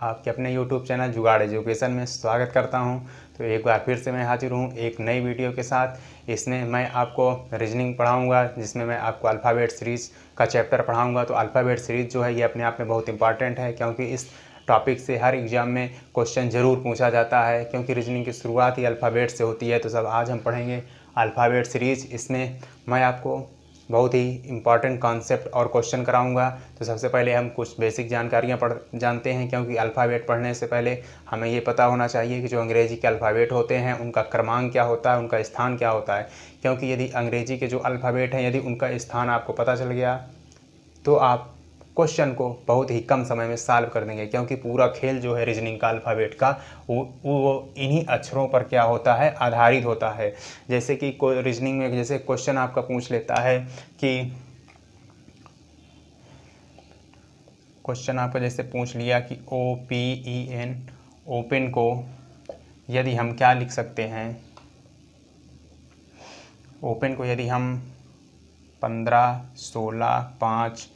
आपके अपने YouTube channel जुगाड़ एजुकेशन में स्वागत करता हूं। तो एक बार फिर से मैं हाजिर हूं एक नई वीडियो के साथ। इसमें मैं आपको रीजनिंग पढ़ाऊंगा, जिसमें मैं आपको अल्फ़ाबेट सीरीज़ का चैप्टर पढ़ाऊंगा। तो अल्फ़ाबेट सीरीज़ जो है ये अपने आप में बहुत इंपॉर्टेंट है, क्योंकि इस टॉपिक से हर एग्ज़ाम में क्वेश्चन ज़रूर पूछा जाता है, क्योंकि रीजनिंग की शुरुआत ही अल्फ़ाबेट से होती है। तो सब आज हम पढ़ेंगे अल्फ़ाबेट सीरीज़। इसमें मैं आपको बहुत ही इम्पॉर्टेंट कॉन्सेप्ट और क्वेश्चन कराऊंगा। तो सबसे पहले हम कुछ बेसिक जानकारियाँ जानते हैं, क्योंकि अल्फ़ाबेट पढ़ने से पहले हमें ये पता होना चाहिए कि जो अंग्रेजी के अल्फ़ाबेट होते हैं उनका क्रमांक क्या होता है, उनका स्थान क्या होता है। क्योंकि यदि अंग्रेजी के जो अल्फ़ाबेट हैं, यदि उनका स्थान आपको पता चल गया तो आप क्वेश्चन को बहुत ही कम समय में सॉल्व कर देंगे, क्योंकि पूरा खेल जो है रीजनिंग का अल्फ़ाबेट का वो इन्हीं अक्षरों पर क्या होता है, आधारित होता है। जैसे कि कोई रीजनिंग में जैसे क्वेश्चन आपका पूछ लेता है कि क्वेश्चन आपका जैसे पूछ लिया कि OPEN ओपन को यदि हम क्या लिख सकते हैं, ओपन को यदि हम 15, 16, 5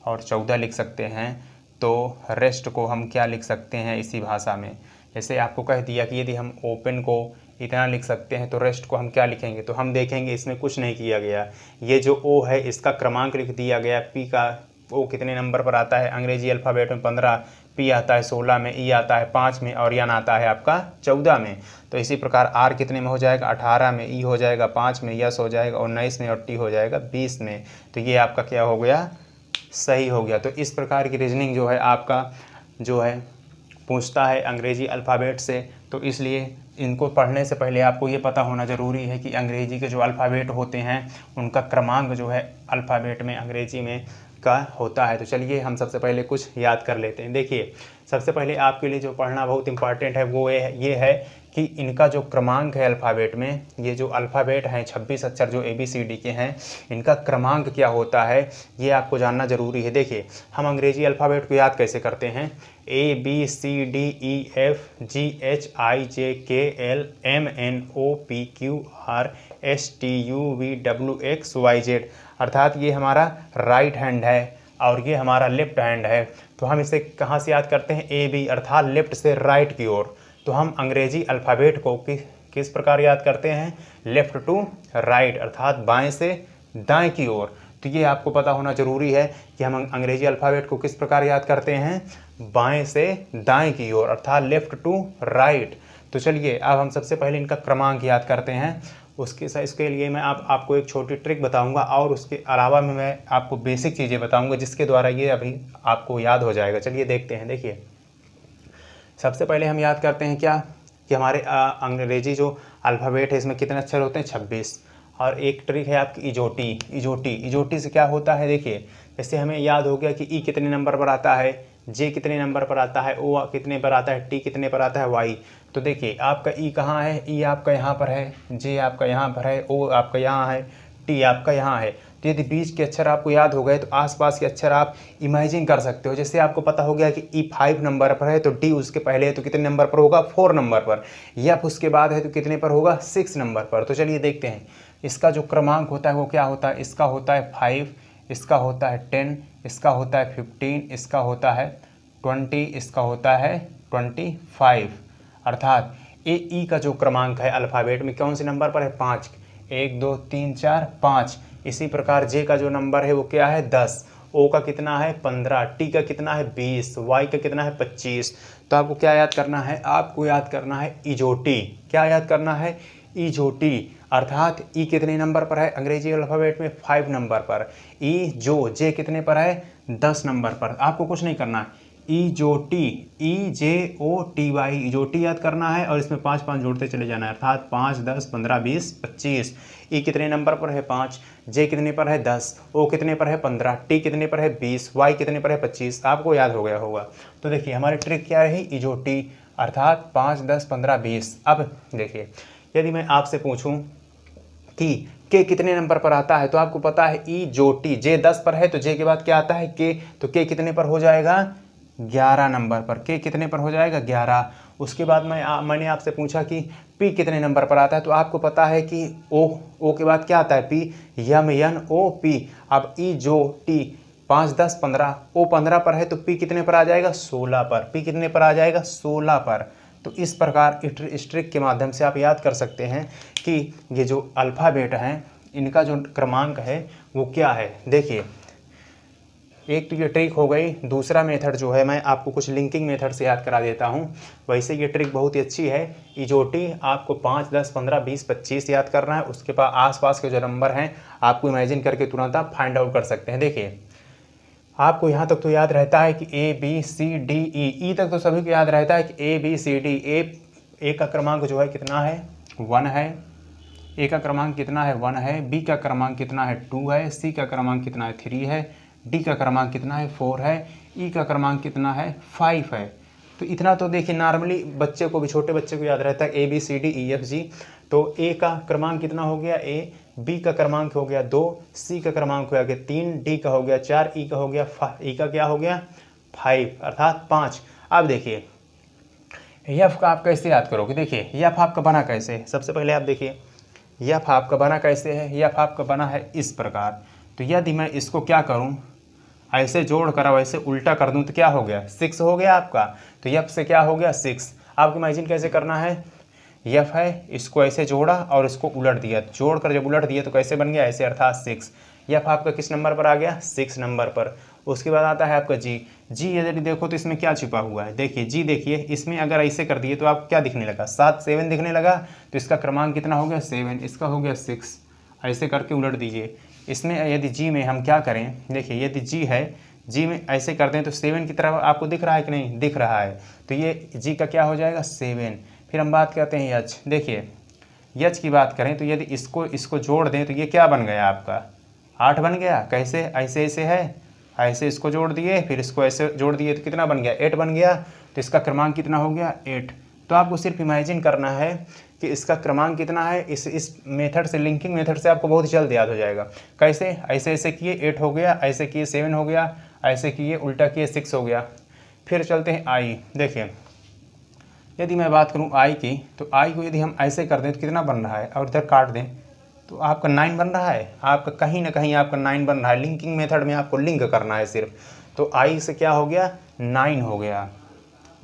और 14 लिख सकते हैं, तो रेस्ट को हम क्या लिख सकते हैं इसी भाषा में। जैसे आपको कह दिया कि यदि हम ओपन को इतना लिख सकते हैं तो रेस्ट को हम क्या लिखेंगे, तो हम देखेंगे इसमें कुछ नहीं किया गया। ये जो ओ है इसका क्रमांक लिख दिया गया, पी का ओ कितने नंबर पर आता है अंग्रेजी अल्फ़ाबेट में 15, पी आता है 16 में, ई आता है 5 में और यन आता है आपका 14 में। तो इसी प्रकार आर कितने में हो जाएगा, 18 में, ई हो जाएगा 5 में, यस हो जाएगा 19 में और टी हो जाएगा 20 में। तो ये आपका क्या हो गया, सही हो गया। तो इस प्रकार की रीजनिंग जो है आपका जो है पूछता है अंग्रेजी अल्फ़ाबेट से। तो इसलिए इनको पढ़ने से पहले आपको ये पता होना ज़रूरी है कि अंग्रेजी के जो अल्फ़ाबेट होते हैं उनका क्रमांक जो है अल्फ़ाबेट में अंग्रेजी में का होता है। तो चलिए हम सबसे पहले कुछ याद कर लेते हैं। देखिए, सबसे पहले आपके लिए जो पढ़ना बहुत इंपॉर्टेंट है वो ये है कि इनका जो क्रमांक है अल्फ़ाबेट में, ये जो अल्फ़ाबेट हैं 26 अक्षर जो ABCD के हैं, इनका क्रमांक क्या होता है ये आपको जानना ज़रूरी है। देखिए, हम अंग्रेजी अल्फ़ाबेट को याद कैसे करते हैं, ABCDEFGHIJKLMNOPQRSTUVWXYZ, अर्थात ये हमारा राइट हैंड है और ये हमारा लेफ्ट हैंड है। तो हम इसे कहाँ से याद करते हैं, AB अर्थात लेफ्ट से राइट की ओर। तो हम अंग्रेजी अल्फ़ाबेट को किस प्रकार याद करते हैं, लेफ़्ट टू राइट अर्थात बाएं से दाएं की ओर। तो ये आपको पता होना ज़रूरी है कि हम अंग्रेजी अल्फ़ाबेट को किस प्रकार याद करते हैं, बाएं से दाएं की ओर अर्थात लेफ़्ट टू राइट। तो चलिए अब हम सबसे पहले इनका क्रमांक याद करते हैं। इसके लिए मैं आपको एक छोटी ट्रिक बताऊंगा और उसके अलावा में मैं आपको बेसिक चीज़ें बताऊंगा, जिसके द्वारा ये अभी आपको याद हो जाएगा। चलिए देखते हैं। देखिए, सबसे पहले हम याद करते हैं क्या कि हमारे अंग्रेजी जो अल्फ़ाबेट है इसमें कितने अक्षर होते हैं, 26। और एक ट्रिक है आपकी इजोटी से क्या होता है। देखिए, जैसे हमें याद हो गया कि ई कितने नंबर पर आता है, जे कितने नंबर पर आता है, ओ कितने पर आता है, टी कितने पर आता है, वाई। तो देखिए आपका ई कहाँ है, ई आपका यहाँ पर है, जे आपका यहाँ पर है, ओ आपका यहाँ है, टी आपका यहाँ है। तो यदि बीच के अक्षर आपको याद हो गए तो आसपास के अक्षर आप इमेजिन कर सकते हो। जैसे आपको पता हो गया कि ई 5 नंबर पर है तो डी उसके पहले है तो कितने नंबर पर होगा, 4 नंबर पर। एफ उसके बाद है तो कितने पर होगा, 6 नंबर पर। तो चलिए देखते हैं इसका जो क्रमांक होता है वो क्या होता है। इसका होता है 5, इसका होता है 10, इसका होता है 15, इसका होता है 20, इसका होता है 25। अर्थात ई का जो क्रमांक है अल्फ़ाबेट में कौन से नंबर पर है, 5। 1 2 3 4 5। इसी प्रकार जे का जो नंबर है वो क्या है, 10। ओ का कितना है, 15। टी का कितना है, 20। वाई का कितना है, 25। तो आपको क्या याद करना है, आपको याद करना है इजोटी। क्या याद करना है, इजोटी। अर्थात ई कितने नंबर पर है अंग्रेजी अल्फ़ाबेट में, 5 नंबर पर। जे कितने पर है, 10 नंबर पर। आपको कुछ नहीं करना है, इजोटी, EJOTY इजोटी याद करना है और इसमें 5 5 जोड़ते चले जाना है, अर्थात 5 10 15 20 25। ई कितने नंबर पर है, 5। जे कितने पर है, 10। ओ कितने पर है, 15। टी कितने पर है, 20। वाई कितने पर है, 25। आपको याद हो गया होगा। तो देखिए हमारी ट्रिक क्या रही, इजोटी अर्थात 5 10 15 20। अब देखिए, यदि मैं आपसे पूछूं कि के कितने नंबर पर आता है, तो आपको पता है ई जो टी, जे 10 पर है तो जे के बाद क्या आता है, के। तो के कितने पर हो जाएगा, 11 नंबर पर। के कितने पर हो जाएगा, 11। उसके बाद मैंने आपसे पूछा कि पी कितने नंबर पर आता है, तो आपको पता है कि ओ के बाद क्या आता है, पी, यम, यन, ओ, पी। अब ई जो टी 5 10 15, ओ 15 पर है तो पी कितने पर आ जाएगा 16 पर, पी कितने पर आ जाएगा 16 पर। तो इस प्रकार इस ट्रिक के माध्यम से आप याद कर सकते हैं कि ये जो अल्फ़ाबेट हैं इनका जो क्रमांक है वो क्या है। देखिए एक तो ये ट्रिक हो गई, दूसरा मेथड जो है मैं आपको कुछ लिंकिंग मेथड से याद करा देता हूँ। वैसे ये ट्रिक बहुत ही अच्छी है। इजोटी आपको 5 10 15 20 25 याद करना है, उसके बाद आसपास के जो नंबर हैं आपको इमेजिन करके तुरंत आप फाइंड आउट कर सकते हैं। देखिए आपको यहाँ तक तो याद रहता है कि ए बी सी डी ई तक तो सभी को याद रहता है कि ए बी सी डी। ए का क्रमांक जो है कितना है 1 है, ए का क्रमांक कितना है 1 है, बी का क्रमांक कितना है 2 है, सी का क्रमांक कितना है 3 है, डी का क्रमांक कितना है 4 है, ई का क्रमांक कितना है 5 है। तो इतना तो देखिए नॉर्मली बच्चे को भी, छोटे बच्चे को याद रहता है A B C D E F G. तो ए का क्रमांक कितना हो गया ए, बी का क्रमांक हो गया 2, सी का क्रमांक हो गया 3, डी का हो गया 4, ई का हो गया 5, ई का क्या हो गया 5 अर्थात 5। अब देखिए एफ का आप कैसे याद करोगे। देखिए एफ आपका बना कैसे, सबसे पहले आप देखिए एफ आपका बना कैसे है। एफ आपका बना है इस प्रकार। तो यदि मैं इसको क्या करूं, ऐसे जोड़ कर वैसे उल्टा कर दूं तो क्या हो गया 6 हो गया आपका। तो एफ से क्या हो गया 6। आपको इमेजिन कैसे करना है, एफ है, इसको ऐसे जोड़ा और इसको उलट दिया, जोड़ कर जब उलट दिया तो कैसे बन गया ऐसे अर्थात 6। एफ आपका किस नंबर पर आ गया 6 नंबर पर। उसके बाद आता है आपका जी। जी यदि देखो तो इसमें क्या छिपा हुआ है, देखिए जी देखिए इसमें अगर ऐसे कर दिए तो आपको क्या दिखने लगा 7 7 दिखने लगा। तो इसका क्रमांक कितना हो गया 7, इसका हो गया 6। ऐसे करके उलट दीजिए। इसमें यदि जी में हम क्या करें, देखिए यदि जी है, जी में ऐसे कर दें तो 7 की तरफ आपको दिख रहा है कि नहीं दिख रहा है। तो ये जी का क्या हो जाएगा 7। फिर हम बात करते हैं यच। देखिए यच की बात करें तो यदि इसको जोड़ दें तो ये क्या बन गया आपका 8 बन गया। कैसे, ऐसे ऐसे है, ऐसे इसको जोड़ दिए फिर इसको ऐसे जोड़ दिए तो कितना बन गया 8 बन गया। तो इसका क्रमांक कितना हो गया 8। तो आपको सिर्फ इमेजिन करना है कि इसका क्रमांक कितना है। इस मेथड से, लिंकिंग मेथड से आपको बहुत जल्द याद हो जाएगा। कैसे, ऐसे ऐसे किए 8 हो गया, ऐसे किए 7 हो गया, ऐसे किए उल्टा किए 6 हो गया। फिर चलते हैं आई। देखिए यदि मैं बात करूं आई की, तो आई को यदि हम ऐसे कर दें तो कितना बन रहा है, और इधर काट दें तो आपका 9 बन रहा है। आपका कहीं ना कहीं आपका 9 बन रहा है। लिंकिंग मेथड में आपको लिंक करना है सिर्फ। तो आई से क्या हो गया 9 हो गया।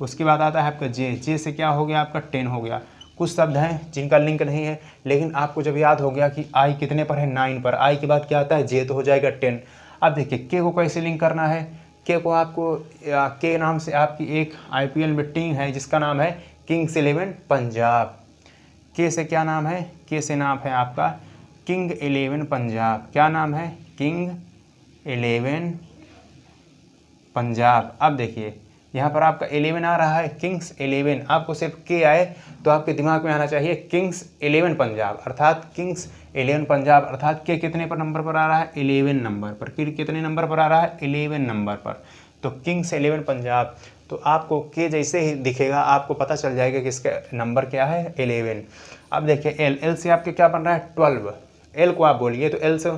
उसके बाद आता है आपका जे। जे से क्या हो गया आपका 10 हो गया। कुछ शब्द हैं जिनका लिंक नहीं है, लेकिन आपको जब याद हो गया कि आई कितने पर है 9 पर, आई के बाद क्या आता है जे, तो हो जाएगा 10। अब देखिए के को कैसे लिंक करना है। के को आपको के नाम से आपकी एक IPL में टीम है जिसका नाम है किंग्स 11 पंजाब। के से क्या नाम है, के से नाम है आपका किंग 11 पंजाब। क्या नाम है किंग 11 पंजाब। अब देखिए यहाँ पर आपका 11 आ रहा है, किंग्स 11। आपको सिर्फ के आए तो आपके दिमाग में आना चाहिए किंग्स 11 पंजाब, अर्थात किंग्स 11 पंजाब, अर्थात के कितने पर नंबर पर आ रहा है 11 नंबर पर। कितने नंबर पर आ रहा है 11 नंबर पर। तो किंग्स 11 पंजाब। तो आपको के जैसे ही दिखेगा आपको पता चल जाएगा कि इसका नंबर क्या है 11। अब देखिए एल। एल से आपके क्या बन रहा है 12। एल को आप बोलिए तो एल से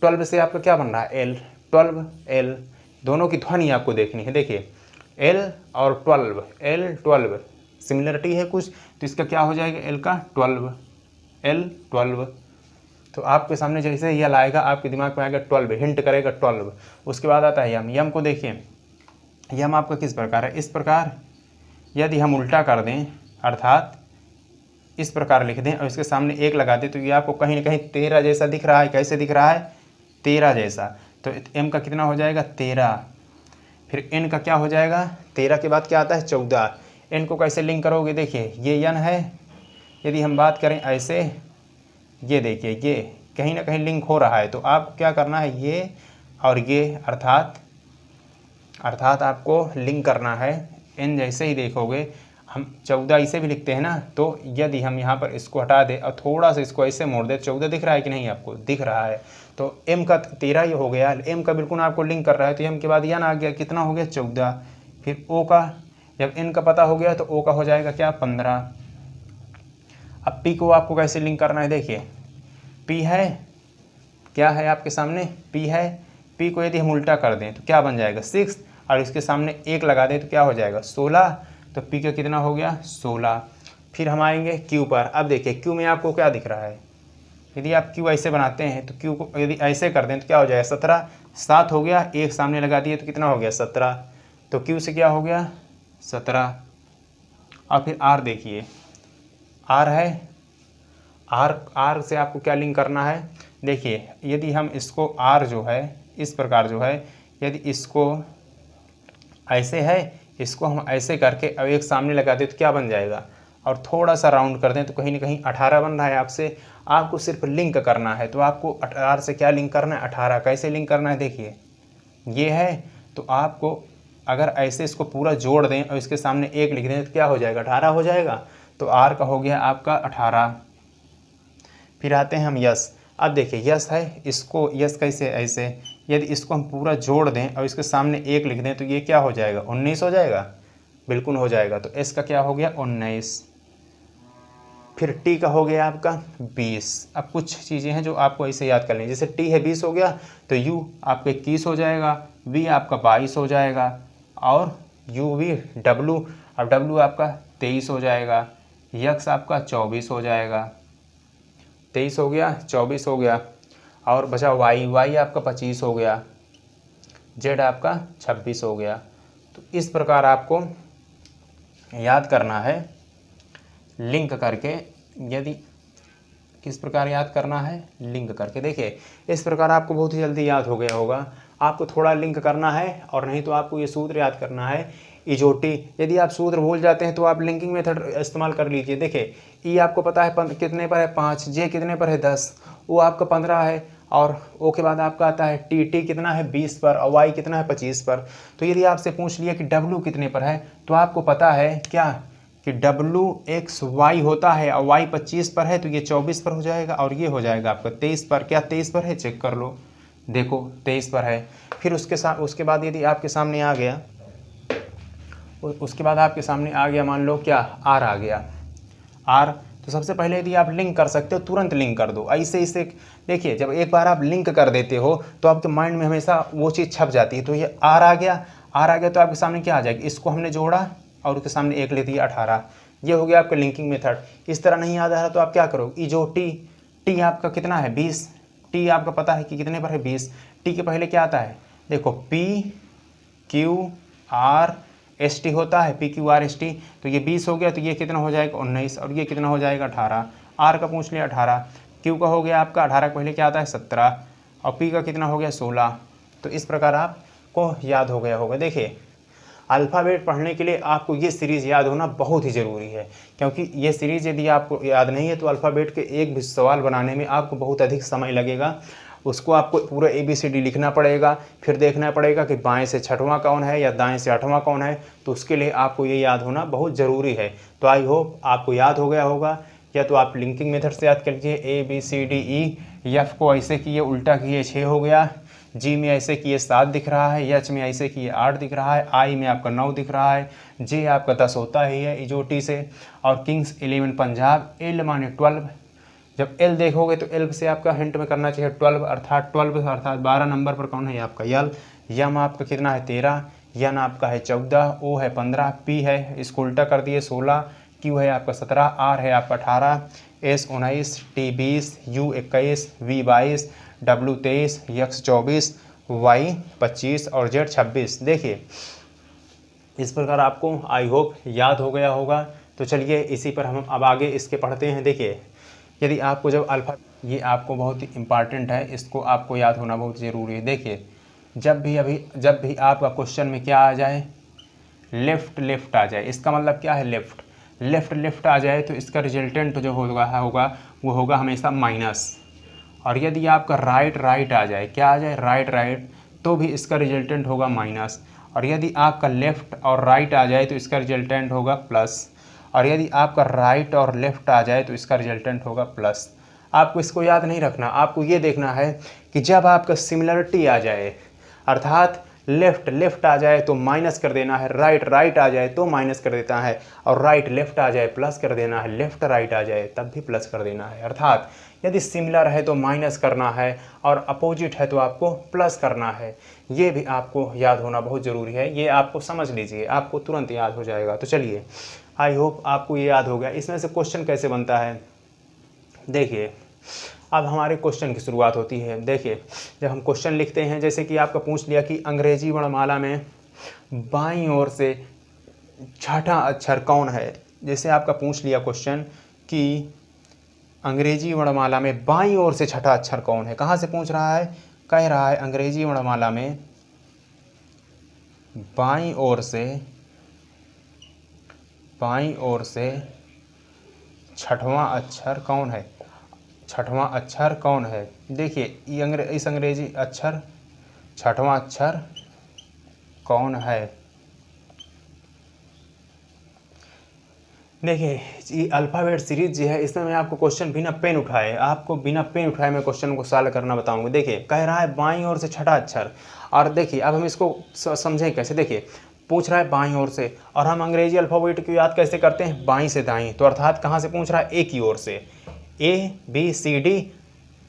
12 से आपका क्या बन रहा है एल 12 एल। दोनों की ध्वनि आपको देखनी है। देखिए एल और 12, एल 12 सिमिलरिटी है कुछ, तो इसका क्या हो जाएगा एल का 12, एल 12। तो आपके सामने जैसे एल आएगा आपके दिमाग में आएगा 12, हिंट करेगा 12। उसके बाद आता है यम। यम को देखिए, यम आपका किस प्रकार है, इस प्रकार। यदि हम उल्टा कर दें अर्थात इस प्रकार लिख दें और इसके सामने 1 लगा दें तो ये आपको कहीं ना कहीं 13 जैसा दिख रहा है। कैसे दिख रहा है 13 जैसा। तो एम का कितना हो जाएगा 13। फिर एन का क्या हो जाएगा 13 के बाद क्या आता है 14। एन को कैसे लिंक करोगे, देखिए ये एन है, यदि हम बात करें ऐसे, ये देखिए ये कहीं ना कहीं लिंक हो रहा है। तो आपको क्या करना है ये और ये अर्थात आपको लिंक करना है। एन जैसे ही देखोगे हम 14 इसे भी लिखते हैं ना, तो यदि हम यहाँ पर इसको हटा दें और थोड़ा सा इसको ऐसे मोड़ दे, 14 दिख रहा है कि नहीं आपको दिख रहा है। तो एम का 13 ये हो गया, एम का बिल्कुल आपको लिंक कर रहा है। तो एम के बाद यन आ गया, कितना हो गया 14। फिर ओ का, जब एन का पता हो गया तो ओ का हो जाएगा क्या 15। अब पी को आपको कैसे लिंक करना है, देखिए पी है, क्या है आपके सामने पी है। पी को यदि हम उल्टा कर दें तो क्या बन जाएगा 6, और इसके सामने 1 लगा दें तो क्या हो जाएगा 16। तो पी का कितना हो गया 16। फिर हम आएंगे क्यू पर। अब देखिए क्यू में आपको क्या दिख रहा है, यदि आप क्यू ऐसे बनाते हैं तो क्यू को यदि ऐसे कर दें तो क्या हो जाएगा 17। 7 हो गया, एक सामने लगा दिए तो कितना हो गया 17। तो Q से क्या हो गया 17। और फिर R देखिए, R है, R से आपको क्या लिंक करना है। देखिए यदि हम इसको R जो है इस प्रकार जो है, यदि इसको ऐसे है, इसको हम ऐसे करके अब एक सामने लगा दें तो क्या बन जाएगा, और थोड़ा सा राउंड कर दें तो कहीं ना कहीं 18 बन रहा है। आपको सिर्फ लिंक करना है। तो आपको 18 से क्या लिंक करना है, 18 कैसे लिंक करना है, देखिए ये है। तो आपको अगर ऐसे इसको पूरा जोड़ दें और इसके सामने 1 लिख दें तो क्या हो जाएगा, 18 हो जाएगा। तो R का हो गया आपका 18। फिर आते हैं हम यस। अब देखिए यस है, इसको यस कैसे, ऐसे यदि इसको हम पूरा जोड़ दें और इसके सामने 1 लिख दें तो ये क्या हो जाएगा, 19 हो जाएगा, बिल्कुल हो जाएगा। तो एस का क्या हो गया 19। फिर टी का हो गया आपका 20। अब कुछ चीज़ें हैं जो आपको ऐसे याद कर लें, जैसे टी है 20 हो गया तो यू आपका 21 हो जाएगा, वी आपका 22 हो जाएगा, और यू वी डब्लू, अब डब्लू आपका 23 हो जाएगा, यक्स आपका 24 हो जाएगा, 23 हो गया, 24 हो गया, और बचा वाई आपका 25 हो गया, जेड आपका 26 हो गया। तो इस प्रकार आपको याद करना है लिंक करके। यदि किस प्रकार याद करना है, लिंक करके। देखिए इस प्रकार आपको बहुत ही जल्दी याद हो गया होगा। आपको थोड़ा लिंक करना है, और नहीं तो आपको ये सूत्र याद करना है इजोटी। यदि आप सूत्र भूल जाते हैं तो आप लिंकिंग मेथड इस्तेमाल कर लीजिए। देखिए ई आपको पता है कितने पर है 5, जे कितने पर है 10, ओ आपका 15 है, और ओ के बाद आपका आता है टी कितना है 20 पर, और वाई कितना है 25 पर। तो यदि आपसे पूछ लिया कि डब्लू कितने पर है, तो आपको पता है क्या कि डब्लू एक्स वाई होता है, और वाई 25 पर है तो ये 24 पर हो जाएगा, और ये हो जाएगा आपका 23 पर। क्या 23 पर है, चेक कर लो, देखो 23 पर है। फिर उसके बाद यदि आपके सामने आ गया, उसके बाद आपके सामने आ गया, मान लो क्या आर आ गया, आर। तो सबसे पहले यदि आप लिंक कर सकते हो तुरंत लिंक कर दो, ऐसे इसे। देखिए जब एक बार आप लिंक कर देते हो तो आपके माइंड में हमेशा वो चीज़ छप जाती है। तो ये आर आ गया, आर आ गया तो आपके सामने क्या आ जाएगा, इसको हमने जोड़ा और उसके सामने 1 ले दिया 18। ये हो गया आपका लिंकिंग मेथड। इस तरह नहीं याद आ रहा तो आप क्या करोगे, जो टी आपका कितना है 20, टी आपका पता है कि कितने पर है 20। टी के पहले क्या आता है, देखो P Q R S T होता है, P Q R S T. तो ये 20 हो गया, तो ये कितना हो जाएगा 19, और ये कितना हो जाएगा 18। आर का पूछ लिया 18, क्यू का हो गया आपका 18 पहले क्या आता है 17, और पी का कितना हो गया 16। तो इस प्रकार आपको याद हो गया होगा। देखिए अल्फ़ाबेट पढ़ने के लिए आपको ये सीरीज़ याद होना बहुत ही ज़रूरी है, क्योंकि ये सीरीज़ यदि आपको याद नहीं है तो अल्फ़ाबेट के एक भी सवाल बनाने में आपको बहुत अधिक समय लगेगा। उसको आपको पूरा ABCD लिखना पड़ेगा, फिर देखना पड़ेगा कि बाएं से छठवां कौन है या दाएं से आठवां कौन है। तो उसके लिए आपको ये याद होना बहुत ज़रूरी है। तो आई होप आपको याद हो गया होगा। या तो आप लिंकिंग मेथड से याद कर लीजिए, ABCDE, एफ को ऐसे किए उल्टा किए 6 हो गया, जी में ऐसे किए 7 दिख रहा है, एच में ऐसे किए 8 दिख रहा है, आई में आपका 9 दिख रहा है, जे आपका 10 होता ही है इजोटी से, और किंग्स 11 पंजाब, एल माने 12। जब एल देखोगे तो एल से आपका हिंट में करना चाहिए 12 अर्थात 12 नंबर पर कौन है आपका यल। यम आपका कितना है 13, यन आपका है 14, ओ है 15, पी है इसको उल्टा कर दिए 16, क्यू है आपका 17, आर है आपका 18, S 19, T 20, U 21, V 22, W 23, X 24, Y 25 और जेड 26। देखिए इस प्रकार आपको आई होप याद हो गया होगा। तो चलिए इसी पर हम अब आगे इसके पढ़ते हैं। देखिए यदि आपको जब अल्फ़ा, ये आपको बहुत ही इम्पॉर्टेंट है, इसको आपको याद होना बहुत ज़रूरी है। देखिए जब भी आपका क्वेश्चन में क्या आ जाए, लेफ़्ट आ जाए, इसका मतलब क्या है लेफ़्ट आ जाए तो इसका रिजल्टेंट जो होगा वो होगा हमेशा माइनस। और यदि आपका राइट आ जाए, क्या आ जाए राइट, तो भी इसका रिजल्टेंट होगा माइनस। और यदि आपका लेफ़्ट और राइट आ जाए तो इसका रिजल्टेंट होगा प्लस। और यदि आपका राइट और लेफ़्ट आ जाए तो इसका रिजल्टेंट होगा प्लस। आपको इसको याद नहीं रखना, आपको ये देखना है कि जब आपका सिमिलरिटी आ जाए, अर्थात लेफ़्ट आ जाए तो माइनस कर देना है, राइट आ जाए तो माइनस कर देता है, और राइट लेफ़्ट आ जाए प्लस कर देना है, लेफ़्ट राइट आ जाए तब भी प्लस कर देना है। अर्थात यदि सिमिलर है तो माइनस करना है, और अपोजिट है तो आपको प्लस करना है। ये भी आपको याद होना बहुत ज़रूरी है। ये आपको समझ लीजिए, आपको तुरंत याद हो जाएगा। तो चलिए आई होप आपको ये याद हो गया। इसमें से क्वेश्चन कैसे बनता है, देखिए अब हमारे क्वेश्चन की शुरुआत होती है। देखिए, जब हम क्वेश्चन लिखते हैं, जैसे कि आपका पूछ लिया कि अंग्रेजी वर्णमाला में बाईं ओर से छठा अक्षर कौन है। जैसे आपका पूछ लिया क्वेश्चन कि अंग्रेजी वर्णमाला में बाईं ओर से छठा अक्षर कौन है। कहाँ से पूछ रहा है? कह रहा है अंग्रेजी वर्णमाला में बाईं ओर से छठवां अक्षर कौन है। छठवां अक्षर कौन है? देखिए, इस अंग्रेजी अक्षर छठवां अक्षर कौन है। देखिए, ये अल्फ़ाबेट सीरीज जो है, इसमें मैं आपको क्वेश्चन बिना पेन उठाए मैं क्वेश्चन को सॉल्व करना बताऊंगा। देखिए, कह रहा है बाईं ओर से छठा अक्षर, और देखिए अब हम इसको समझें कैसे। देखिए, पूछ रहा है बाईं ओर से, और हम अंग्रेजी अल्फ़ाबेट को याद कैसे करते हैं? बाईं से दाईं। तो अर्थात कहाँ से पूछ रहा है? ए की ओर से। ए बी सी डी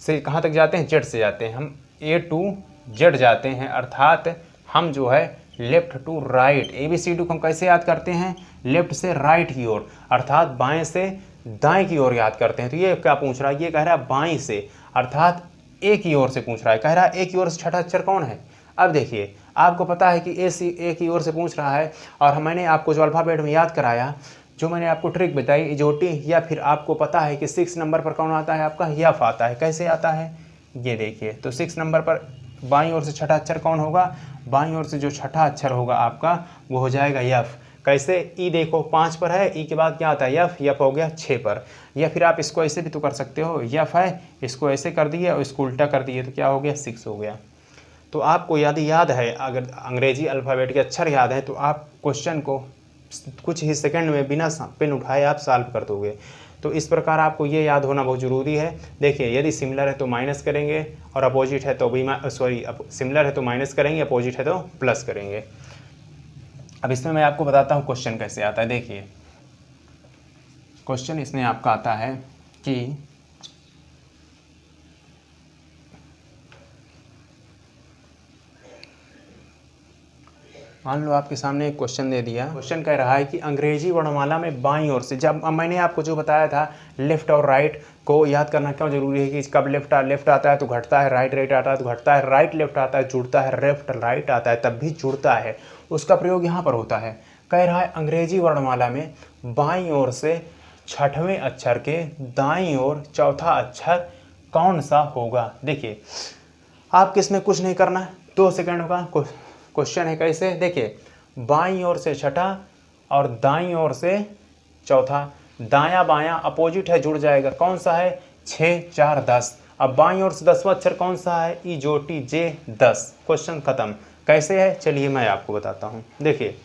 से कहाँ तक जाते हैं? जेड से जाते हैं। हम ए टू जेड जाते हैं, अर्थात हम जो है left to right. A B C D को हम कैसे याद करते हैं? लेफ्ट से राइट की ओर, अर्थात बाएं से दाएं की ओर याद करते हैं। तो ये क्या पूछ रहा है? ये कह रहा है बाईं से, अर्थात ए की ओर से पूछ रहा है। कह रहा है ए की ओर से छठा अक्षर कौन है। अब देखिए, आपको पता है कि ए की ओर से पूछ रहा है, और मैंने आपको जो अल्फ़ाबेट में याद कराया, जो मैंने आपको ट्रिक बताई इजोटी, या फिर आपको पता है कि 6 नंबर पर कौन आता है? आपका यफ आता है। कैसे आता है? ये देखिए, तो 6 नंबर पर बाईं ओर से छठा अक्षर कौन होगा? बाईं ओर से जो छठा अक्षर होगा आपका, वो हो जाएगा यफ। कैसे? ई देखो 5 पर है, ई के बाद क्या आता है? यफ। यफ हो गया 6 पर। या फिर आप इसको ऐसे भी तो कर सकते हो, यफ है, इसको ऐसे कर दिए और इसको उल्टा कर दिए, तो क्या हो गया? 6 हो गया। तो आपको यदि याद है, अगर अंग्रेजी अल्फ़ाबेट के अक्षर याद है, तो आप क्वेश्चन को कुछ ही सेकंड में बिना पेन उठाए आप सॉल्व कर दोगे। तो इस प्रकार आपको ये याद होना बहुत ज़रूरी है। देखिए, यदि सिमिलर है तो माइनस करेंगे, और अपोजिट है तो भी सिमिलर है तो माइनस करेंगे, अपोजिट है तो प्लस करेंगे। अब इसमें मैं आपको बताता हूँ क्वेश्चन कैसे आता है। देखिए, क्वेश्चन इसमें आपका आता है कि मान लो आपके सामने एक क्वेश्चन दे दिया। क्वेश्चन कह रहा है कि अंग्रेजी वर्णमाला में बाईं ओर से, जब मैंने आपको जो बताया था लेफ्ट और राइट को याद करना क्यों जरूरी है कि कब लेफ्ट आता है तो घटता है, राइट आता है तो घटता है, राइट लेफ्ट आता है जुड़ता है, लेफ्ट राइट आता है तब भी जुड़ता है, उसका प्रयोग यहाँ पर होता है। कह रहा है अंग्रेजी वर्णमाला में बाईं ओर से छठवें अक्षर के दाईं ओर चौथा अक्षर कौन सा होगा। देखिए, आपको इसमें कुछ नहीं करना, 2 सेकंड का क्वेश्चन है। कैसे? देखिए, बाईं ओर से छठा और दाईं ओर से चौथा, दायां बायां अपोजिट है, जुड़ जाएगा। कौन सा है? 6 4 10। अब बाईं ओर से 10वां अक्षर कौन सा है? ई जो टी जे 10। क्वेश्चन खत्म। कैसे है? चलिए मैं आपको बताता हूँ। देखिए,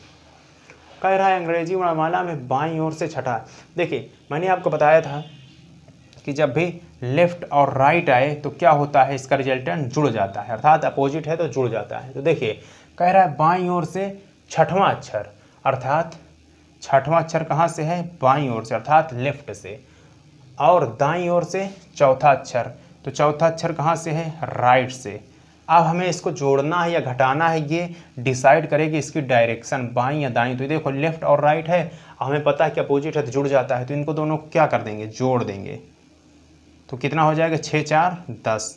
कह रहा है अंग्रेजी वर्णमाला में बाईं ओर से छठा। देखिए, मैंने आपको बताया था कि जब भी लेफ्ट और राइट आए तो क्या होता है? इसका रिजल्टेंट जुड़ जाता है, अर्थात अपोजिट है तो जुड़ जाता है। तो देखिए, कह रहा है बाईं ओर से छठवां अक्षर, अर्थात छठवां अक्षर कहाँ से है? बाईं ओर से, अर्थात लेफ्ट से। और दाईं ओर से चौथा अक्षर, तो चौथा अक्षर कहाँ से है? राइट से। अब हमें इसको जोड़ना है या घटाना है, ये डिसाइड करेगी इसकी डायरेक्शन, बाईं या दाईं। तो देखो, लेफ्ट और राइट है, हमें पता है कि अपोजिट है तो जुड़ जाता है, तो इनको दोनों को क्या कर देंगे? जोड़ देंगे। तो कितना हो जाएगा? 6 4 10।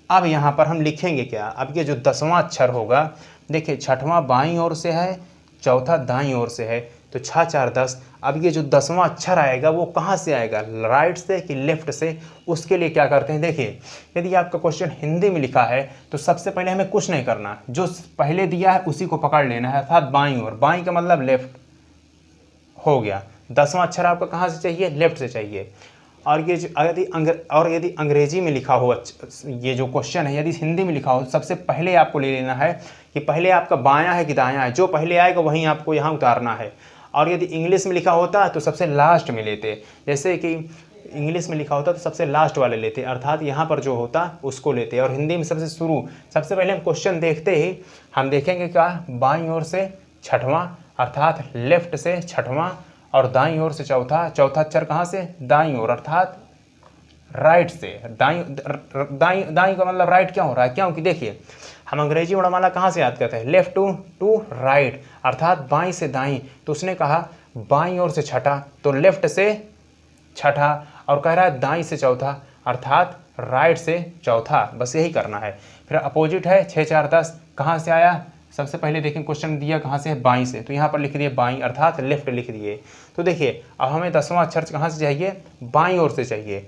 अब यहाँ पर हम लिखेंगे क्या? अब ये जो 10वां अक्षर होगा, देखिए, छठवां बाईं ओर से है, चौथा दाईं ओर से है, तो 6 4 10। अब ये जो 10वां अक्षर आएगा वो कहाँ से आएगा? राइट से कि लेफ्ट से? उसके लिए क्या करते हैं? देखिए, यदि आपका क्वेश्चन हिंदी में लिखा है तो सबसे पहले हमें कुछ नहीं करना, जो पहले दिया है उसी को पकड़ लेना है, अर्थात बाईं ओर। बाईं का मतलब लेफ्ट हो गया। 10वां अक्षर आपका कहाँ से चाहिए? लेफ्ट से चाहिए। और ये यदि अंग्रेजी में लिखा हो, ये जो क्वेश्चन है यदि हिंदी में लिखा हो, सबसे पहले आपको ले लेना है कि पहले आपका बायां है कि दायां है, जो पहले आएगा वहीं आपको यहाँ उतारना है। और यदि इंग्लिश में लिखा होता तो सबसे लास्ट में लेते, जैसे कि इंग्लिश में लिखा होता तो सबसे लास्ट वाले लेते, अर्थात यहाँ पर जो होता उसको लेते। और हिंदी में सबसे पहले हम क्वेश्चन देखते ही हम देखेंगे क्या? बाईं ओर से छठवां, अर्थात लेफ्ट से छठवां, और दाईं ओर से चौथा अक्षर कहाँ से? दाईं ओर, अर्थात राइट से। दाईं का मतलब राइट क्यों हो रहा है? क्योंकि देखिए, हम अंग्रेजी वर्णमाला कहाँ से याद करते हैं? लेफ्ट टू राइट, अर्थात बाईं से दाईं। तो उसने कहा बाईं ओर से छठा, तो लेफ्ट से छठा, और कह रहा है दाईं से चौथा, अर्थात राइट से चौथा, बस यही करना है। फिर अपोजिट है 6 4 10, कहाँ से आया? सबसे पहले देखें क्वेश्चन दिया कहाँ से है, बाईं से, तो यहाँ पर लिख दिए बाईं अर्थात लेफ्ट लिख दिए। तो देखिए अब हमें 10वां अक्षर कहाँ से चाहिए? बाईं ओर से चाहिए।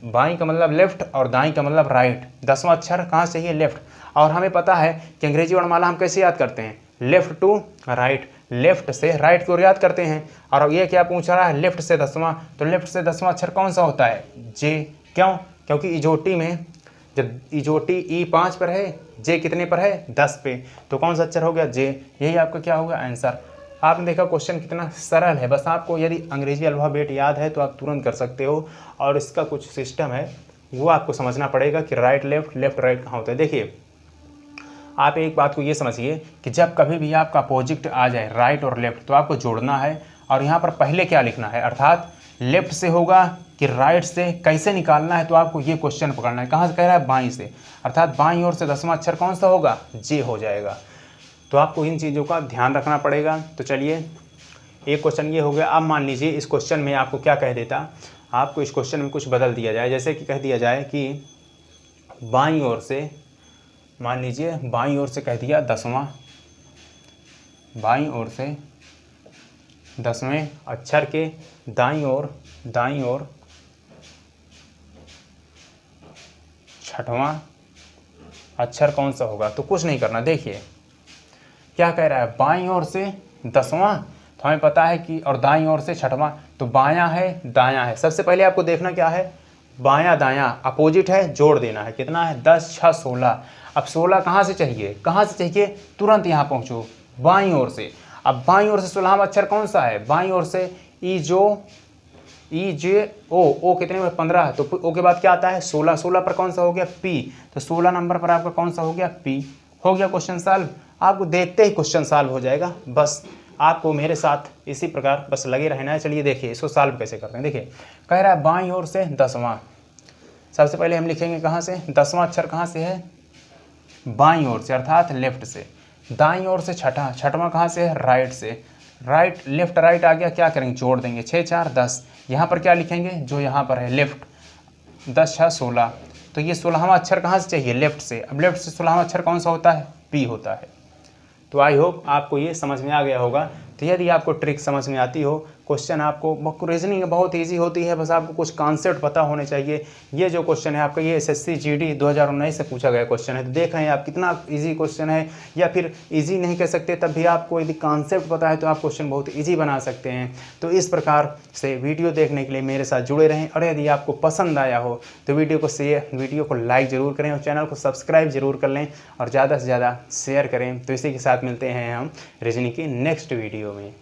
बाईं का मतलब लेफ्ट और दाईं का मतलब राइट। 10वां अक्षर कहाँ से चाहिए? लेफ्ट। और हमें पता है कि अंग्रेजी वर्णमाला हम कैसे याद करते हैं? लेफ्ट टू राइट, लेफ्ट से राइट की ओर याद करते हैं। और ये क्या पूछ रहा है? लेफ्ट से 10वां, तो लेफ्ट से 10वां अक्षर कौन सा होता है? जे। क्यों? क्योंकि इजोटी में जब इजोटी ई 5 पर है, जे कितने पर है? 10 पे, तो कौन सा अक्षर हो गया? जे। यही आपका क्या होगा? आंसर। आपने देखा क्वेश्चन कितना सरल है। बस आपको यदि अंग्रेजी अल्फ़ाबेट याद है तो आप तुरंत कर सकते हो, और इसका कुछ सिस्टम है वो आपको समझना पड़ेगा कि राइट लेफ्ट, लेफ्ट राइट कहाँ होता है। देखिए आप एक बात को ये समझिए कि जब कभी भी आपका अपोजिट आ जाए राइट और लेफ्ट, तो आपको जोड़ना है, और यहाँ पर पहले क्या लिखना है, अर्थात लेफ्ट से होगा कि राइट से, कैसे निकालना है, तो आपको ये क्वेश्चन पकड़ना है। कहाँ से कह रहा है? बाईं से, अर्थात बाईं ओर से 10वां अक्षर कौन सा होगा? जे हो जाएगा। तो आपको इन चीज़ों का ध्यान रखना पड़ेगा। तो चलिए एक क्वेश्चन ये हो गया। अब मान लीजिए इस क्वेश्चन में आपको क्या कह देता, आपको इस क्वेश्चन में कुछ बदल दिया जाए, जैसे कि कह दिया जाए कि बाईं ओर से, मान लीजिए बाईं ओर से कह दिया 10वां, बाईं ओर से 10वें अक्षर के दाईं ओर 6वां अक्षर कौन सा होगा? तो कुछ नहीं करना। देखिए क्या कह रहा है, बाईं ओर से 10वां, तो हमें पता है कि, और दाईं ओर से 6वां, तो बायां है दायां है। सबसे पहले आपको देखना क्या है, बायां दायां अपोजिट है, जोड़ देना है। कितना है? 10 6 16। अब 16 कहाँ से चाहिए? कहाँ से चाहिए? तुरंत यहाँ पहुँचो, बाईं ओर से। अब बाईं ओर से 16वां अक्षर कौन सा है? बाईं ओर से ई जे ओ कितने में? 15, तो ओ के बाद क्या आता है? 16। 16 पर कौन सा हो गया? पी। तो 16 नंबर पर आपका कौन सा हो गया? पी। हो गया क्वेश्चन सॉल्व। आपको देखते ही क्वेश्चन सॉल्व हो जाएगा। बस आपको मेरे साथ इसी प्रकार बस लगे रहना है। चलिए देखिए इसको सॉल्व कैसे करते हैं। देखिए कह रहा है बाईं ओर से 10वां, सबसे पहले हम लिखेंगे कहाँ से? 10वां अक्षर कहाँ से है? बाईं ओर से, अर्थात लेफ्ट से। दाईं ओर से 6वां कहाँ से है? राइट से। राइट लेफ्ट राइट आ गया, क्या करेंगे? जोड़ देंगे। 6 4 10। यहाँ पर क्या लिखेंगे? जो यहाँ पर है लेफ्ट, 10 6 16। तो ये 16वां अक्षर कहाँ से चाहिए? लेफ्ट से। अब लेफ्ट से 16वां अक्षर कौन सा होता है? पी होता है। तो आई होप आपको ये समझ में आ गया होगा। तो यदि आपको ट्रिक समझ में आती हो, क्वेश्चन आपको रीजनिंग बहुत इजी होती है, बस आपको कुछ कॉन्सेप्ट पता होने चाहिए। ये जो क्वेश्चन है आपका, ये एसएससी जीडी 2019 से पूछा गया क्वेश्चन है। तो देख रहे हैं आप कितना इजी क्वेश्चन है, या फिर इजी नहीं कह सकते, तब भी आपको यदि कॉन्सेप्ट पता है तो आप क्वेश्चन बहुत ईजी बना सकते हैं। तो इस प्रकार से वीडियो देखने के लिए मेरे साथ जुड़े रहें, और यदि आपको पसंद आया हो तो वीडियो को लाइक ज़रूर करें, और चैनल को सब्सक्राइब जरूर कर लें, और ज़्यादा से ज़्यादा शेयर करें। तो इसी के साथ मिलते हैं हम रीजनिंग की नेक्स्ट वीडियो में।